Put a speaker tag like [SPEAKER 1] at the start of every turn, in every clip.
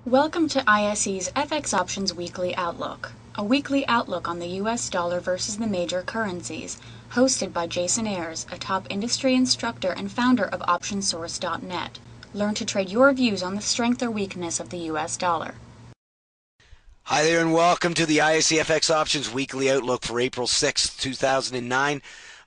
[SPEAKER 1] Welcome to ISE's FX Options Weekly Outlook, a weekly outlook on the US dollar versus the major currencies, hosted by Jason Ayres, a top industry instructor and founder of OptionSource.net. Learn to trade your views on the strength or weakness of the US dollar.
[SPEAKER 2] Hi there and welcome to the ISE FX Options Weekly Outlook for April 6th, 2009.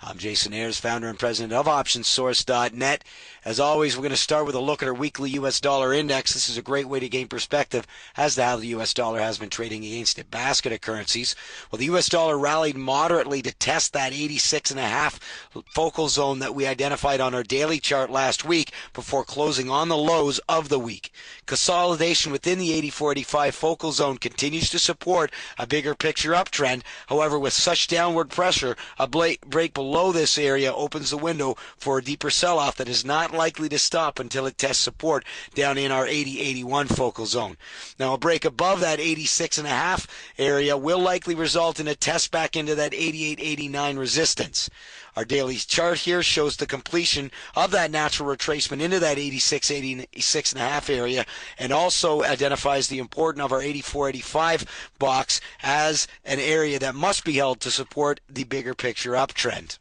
[SPEAKER 2] I'm Jason Ayres, founder and president of OptionSource.net. As always, we're going to start with a look at our weekly U.S. dollar index. This is a great way to gain perspective as to how the U.S. dollar has been trading against a basket of currencies. Well, the U.S. dollar rallied moderately to test that 86.5 focal zone that we identified on our daily chart last week before closing on the lows of the week. Consolidation within the 84.85 focal zone continues to support a bigger picture uptrend. However, with such downward pressure, a break below this area opens the window for a deeper sell-off that is not likely to stop until it tests support down in our 80.81 focal zone. Now, a break above that 86.5 area will likely result in a test back into that 88.89 resistance. Our daily chart here shows the completion of that natural retracement into that 86.5 area, and also identifies the importance of our 84.85 box as an area that must be held to support the bigger picture uptrend.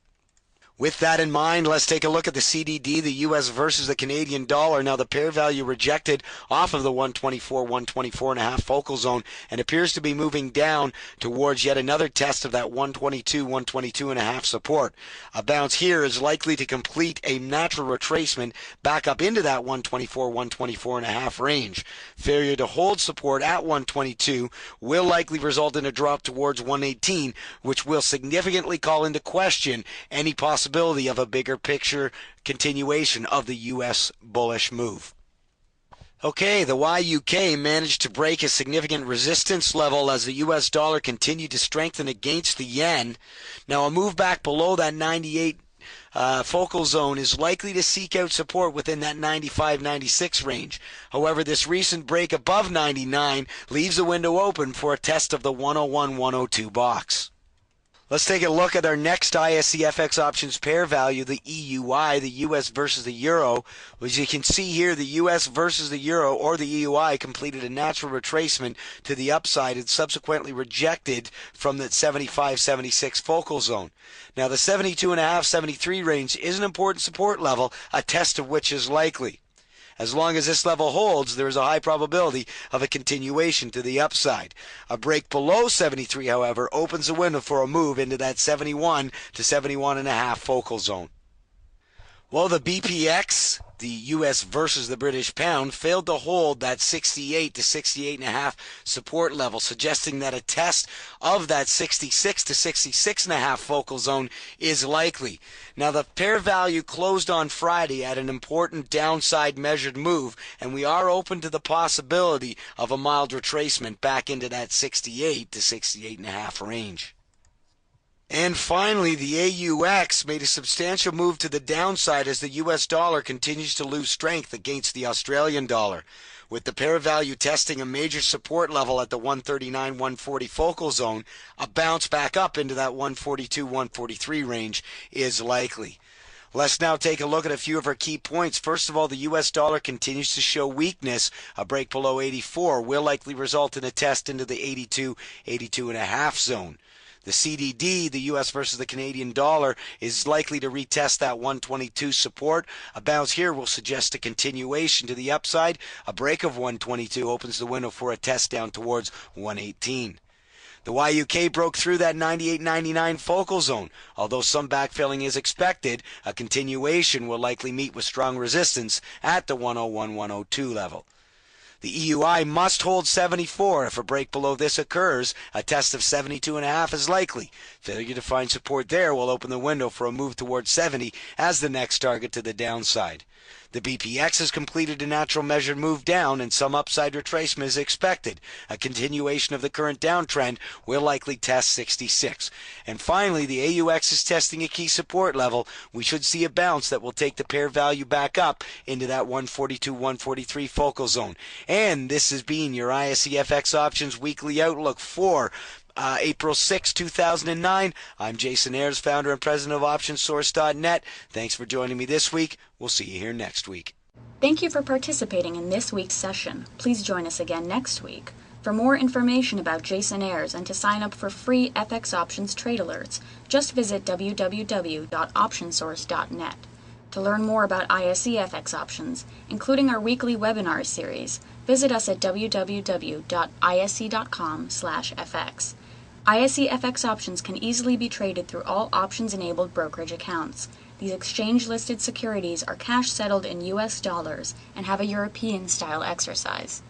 [SPEAKER 2] With that in mind, let's take a look at the CDD, the U.S. versus the Canadian dollar. Now, the pair value rejected off of the 124.5 focal zone and appears to be moving down towards yet another test of that 122.5 support. A bounce here is likely to complete a natural retracement back up into that 124.5 range. Failure to hold support at 122 will likely result in a drop towards 118, which will significantly call into question any possibility of a bigger picture continuation of the U.S. bullish move. Okay, the YUK managed to break a significant resistance level as the U.S. dollar continued to strengthen against the yen. Now, a move back below that 98 focal zone is likely to seek out support within that 95-96 range. However, this recent break above 99 leaves the window open for a test of the 101-102 box. Let's take a look at our next ISE FX options pair value, the EUI, the US versus the Euro. As you can see here, the US versus the Euro, or the EUI, completed a natural retracement to the upside and subsequently rejected from that 75-76 focal zone. Now, the 72.5-73 range is an important support level, a test of which is likely. As long as this level holds, there is a high probability of a continuation to the upside. A break below 73, however, opens the window for a move into that 71 to 71.5 focal zone. Well, the BPX, the US versus the British pound, failed to hold that 68 to 68.5 support level, suggesting that a test of that 66 to 66.5 focal zone is likely. Now, the pair value closed on Friday at an important downside measured move, and we are open to the possibility of a mild retracement back into that 68 to 68.5 range. And finally, the AUX made a substantial move to the downside as the US dollar continues to lose strength against the Australian dollar, with the pair value testing a major support level at the 139-140 focal zone. A bounce back up into that 142-143 range is likely. Let's now take a look at a few of our key points. First of all, the U.S. dollar continues to show weakness. A break below 84 will likely result in a test into the 82.5 zone. The CDD, the U.S. versus the Canadian dollar, is likely to retest that 122 support. A bounce here will suggest a continuation to the upside. A break of 122 opens the window for a test down towards 118. The YUK broke through that 98.99 focal zone. Although some backfilling is expected, a continuation will likely meet with strong resistance at the 101-102 level. The EUI must hold 74. If a break below this occurs, a test of 72.5 is likely. Failure to find support there will open the window for a move towards 70 as the next target to the downside. The BPX has completed a natural measured move down, and some upside retracement is expected. A continuation of the current downtrend will likely test 66. And finally, the AUX is testing a key support level. We should see a bounce that will take the pair value back up into that 142-143 focal zone. And this has been your ISE FX Options Weekly Outlook for April 6, 2009. I'm Jason Ayres, founder and president of OptionSource.net. Thanks for joining me this week. We'll see you here next week.
[SPEAKER 1] Thank you for participating in this week's session. Please join us again next week. For more information about Jason Ayres and to sign up for free FX options trade alerts, just visit www.optionsource.net. To learn more about ISE FX options, including our weekly webinar series, visit us at www.ise.com/fx. ISE FX options can easily be traded through all options-enabled brokerage accounts. These exchange-listed securities are cash-settled in U.S. dollars and have a European-style exercise.